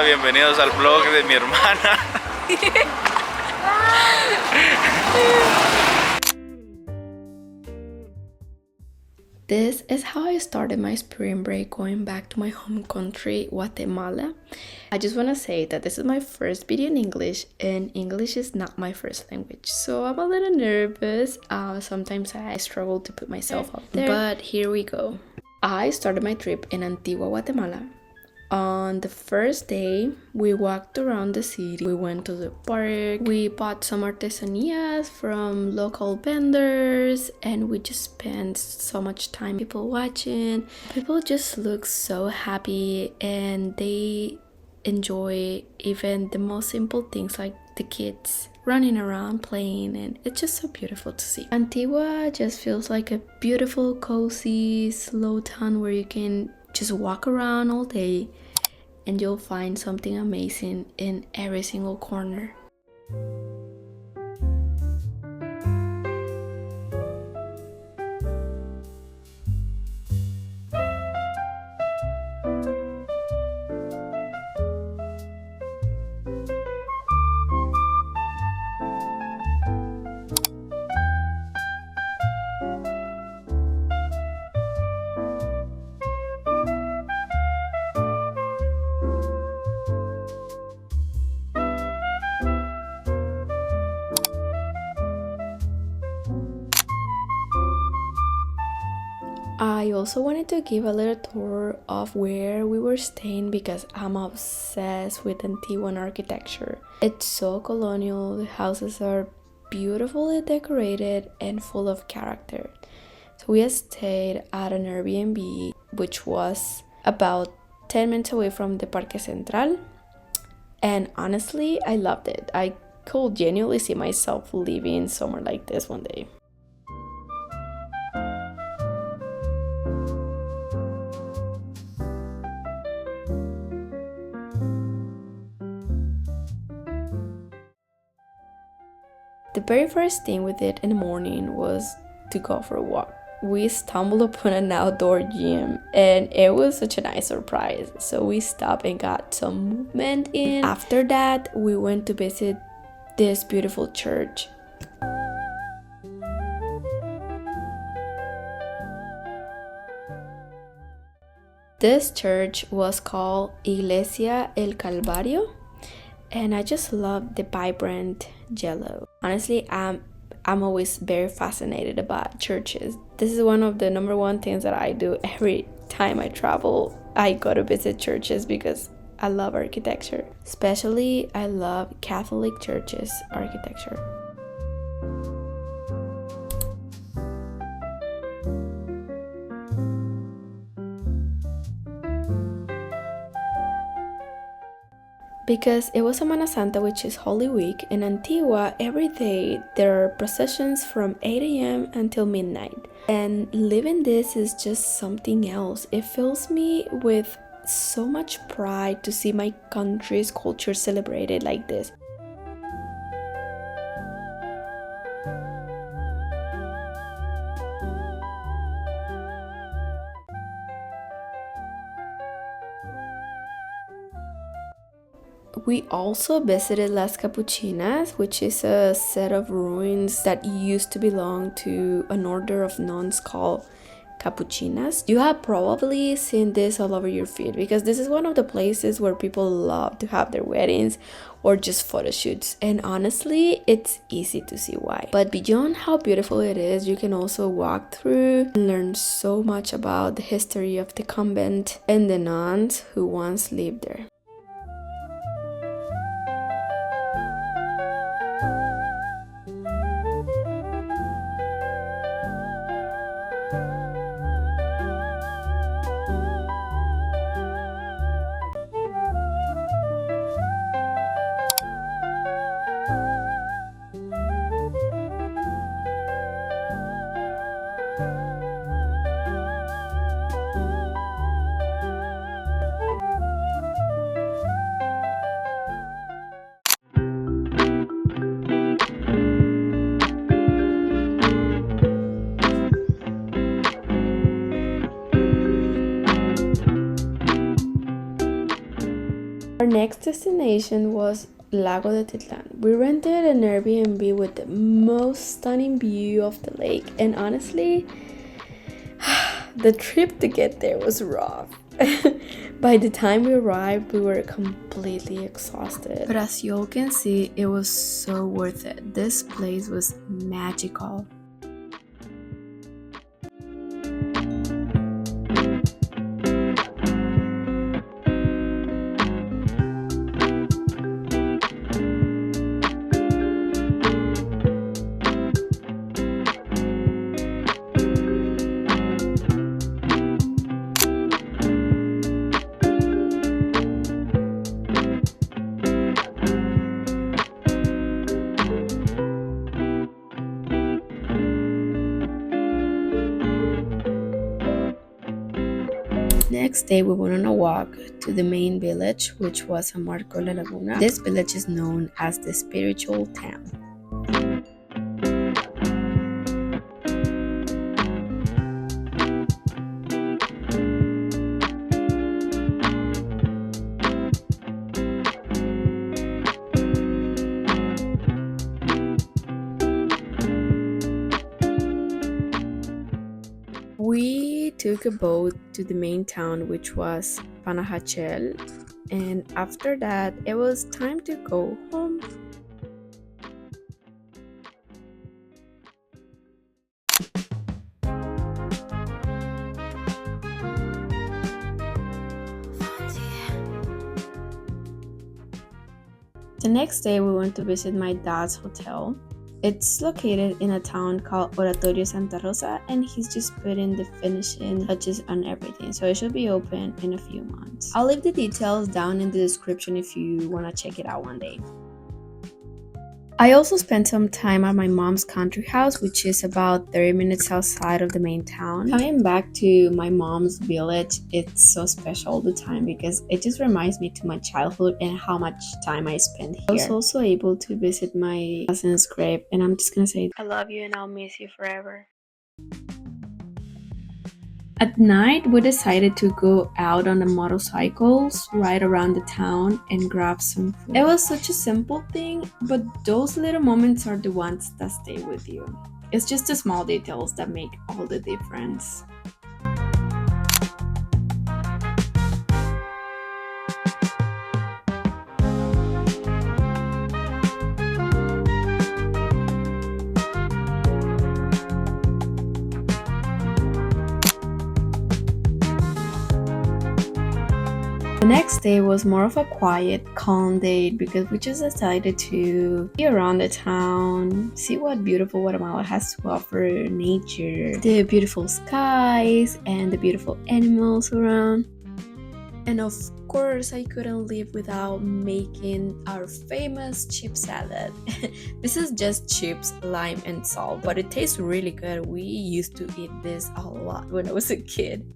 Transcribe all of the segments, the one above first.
Hola, bienvenidos al blog de mi hermana. This is how I started my spring break going back to my home country, Guatemala. I just want to say that this is my first video in English, and English is not my first language, so I'm a little nervous. Sometimes I struggle to put myself out there, but here we go. I started my trip in Antigua Guatemala. On the first day, we walked around the city. We went to the park. We bought some artesanías from local vendors, and we just spent so much time people watching. People just look so happy, and they enjoy even the most simple things like the kids running around playing, and it's just so beautiful to see. Antigua just feels like a beautiful, cozy, slow town where you can just walk around all day and you'll find something amazing in every single corner. I also wanted to give a little tour of where we were staying because I'm obsessed with Antiguan architecture. It's so colonial, the houses are beautifully decorated and full of character. So we stayed at an Airbnb which was about 10 minutes away from the Parque Central, and honestly I loved it. I could genuinely see myself living somewhere like this one day. The very first thing we did in the morning was to go for a walk. We stumbled upon an outdoor gym and it was such a nice surprise. So we stopped and got some movement in. After that, we went to visit this beautiful church. This church was called Iglesia El Calvario, and I just love the vibrant yellow. Honestly, I'm always very fascinated about churches. This is one of the number one things that I do every time I travel. I go to visit churches because I love architecture. Especially, I love Catholic churches architecture. Because it was Semana Santa, which is Holy Week, in Antigua, every day there are processions from 8 a.m. until midnight. And living this is just something else. It fills me with so much pride to see my country's culture celebrated like this. We also visited Las Capuchinas, which is a set of ruins that used to belong to an order of nuns called Capuchinas. You have probably seen this all over your feed because this is one of the places where people love to have their weddings or just photo shoots, and honestly it's easy to see why. But beyond how beautiful it is, you can also walk through and learn so much about the history of the convent and the nuns who once lived there. Our next destination was Lago de Atitlan. We rented an Airbnb with the most stunning view of the lake, and honestly, the trip to get there was rough. By the time we arrived, we were completely exhausted. But as you all can see, it was so worth it. This place was magical. Next day, we went on a walk to the main village, which was San Marco La Laguna. This village is known as the spiritual town. We took a boat to the main town, which was Panajachel, and after that, it was time to go home. The next day, we went to visit my dad's hotel. It's located in a town called Oratorio, Santa Rosa, and he's just putting the finishing touches on everything, so it should be open in a few months. I'll leave the details down in the description if you want to check it out one day. I also spent some time at my mom's country house, which is about 30 minutes outside of the main town. Coming back to my mom's village, it's so special all the time because it just reminds me to my childhood and how much time I spent here. I was also able to visit my cousin's grave, and I'm just gonna say, I love you and I'll miss you forever. At night, we decided to go out on the motorcycles, ride around the town, and grab some food. It was such a simple thing, but those little moments are the ones that stay with you. It's just the small details that make all the difference. The next day was more of a quiet, calm day because we just decided to be around the town, see what beautiful Guatemala has to offer, nature, the beautiful skies, and the beautiful animals around. And of course, I couldn't live without making our famous chip salad. This is just chips, lime, and salt, but it tastes really good. We used to eat this a lot when I was a kid.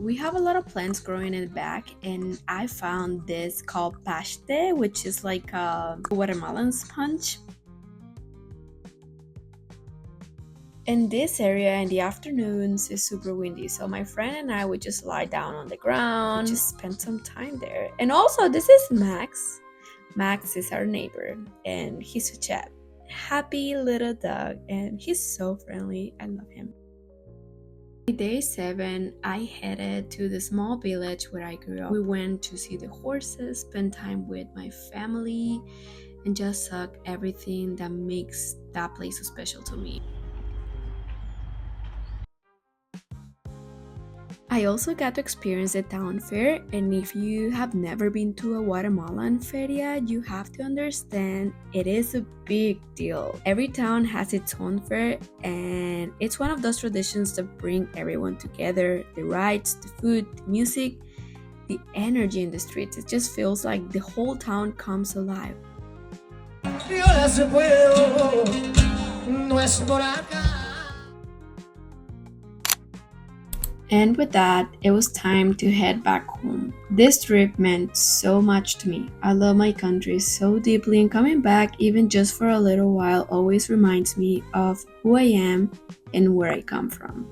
We have a lot of plants growing in the back, and I found this called paste, which is like a Guatemalan sponge. In this area in the afternoons is super windy, so my friend and I would just lie down on the ground, just spend some time there. And also, this is Max. Max is our neighbor, and he's a chat. Happy little dog, and he's so friendly. I love him. Day 7, I headed to the small village where I grew up. We went to see the horses, spend time with my family, and just suck everything that makes that place so special to me. I also got to experience the town fair, and if you have never been to a Guatemalan feria, you have to understand it is a big deal. Every town has its own fair, and it's one of those traditions that bring everyone together. The rides, the food, the music, the energy in the streets. It just feels like the whole town comes alive. And with that, it was time to head back home. This trip meant so much to me. I love my country so deeply, and coming back, even just for a little while, always reminds me of who I am and where I come from.